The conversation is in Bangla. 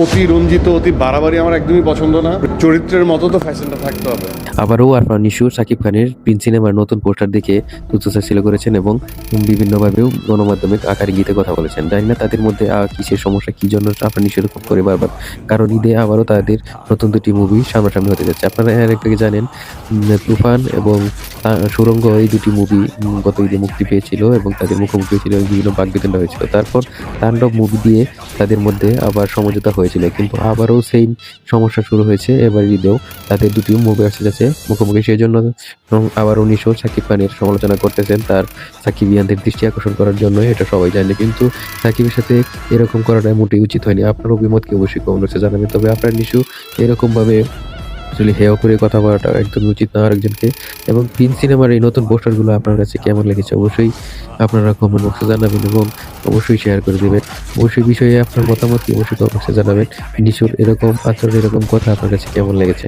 অতি রঞ্জিত, অতি বাড়াবাড়ি আমার একদমই পছন্দ না। চরিত্রের মতো তো ফ্যাশনটা থাকতে হবে। আবারও আরফান নিশো শাকিব খানের প্রিন্স সিনেমার নতুন পোস্টার দেখে তুচ্ছতাচ্ছিল্য করেছেন এবং বিভিন্নভাবেও গণমাধ্যমে আকারে গীতে কথা বলেছেন। জানি না তাদের মধ্যে কিসের সমস্যা, কি জন্য আরফান নিশো এরকম করে বারবার। কারণ ঈদে আবারও তাদের নতুন দুটি মুভি সামনাসামনি হতে যাচ্ছে। আপনারা এর আগে জানেন তুফান এবং সুড়ঙ্গ, এই দুটি মুভি গত ঈদে মুক্তি পেয়েছিল এবং তাদের মুখোমুখি হয়েছিল এবং বিভিন্ন বাকবিতণ্ডা হয়েছিল। তারপর তাণ্ডব মুভি দিয়ে তাদের মধ্যে আবার সমঝোতা হয়েছিল, কিন্তু আবারও সেই সমস্যা শুরু হয়েছে এবার ঈদেও। তাদের দুটি মুভি আসতে যাচ্ছে মুখোমুখি, সেই জন্য আবারও নিশো শাকিব খানের সমালোচনা করতেছেন তার সাকিবিয়ানদের দৃষ্টি আকর্ষণ করার জন্য। এটা সবাই জানে, কিন্তু সাকিবের সাথে এরকম করাটা মোটেই উচিত হয়নি। আপনার অভিমত কি অবশ্যই কমেন্ট বক্সে জানাবেন। তবে আপনার নিশো এরকম ভাবে আসলে হেয় করে কথা বলাটা একদমই উচিত না আরেকজনকে। এবং প্রিন্স সিনেমার এই নতুন পোস্টারগুলো আপনার কাছে কেমন লেগেছে অবশ্যই আপনারা কমেন্ট বক্সে জানাবেন এবং অবশ্যই শেয়ার করে দেবেন। অবশ্যই বিষয়ে আপনার মতামত কি অবশ্যই কমেন্ট বক্সে জানাবেন। নিশুর এরকম আচরণ, এরকম কথা আপনার কাছে কেমন লেগেছে।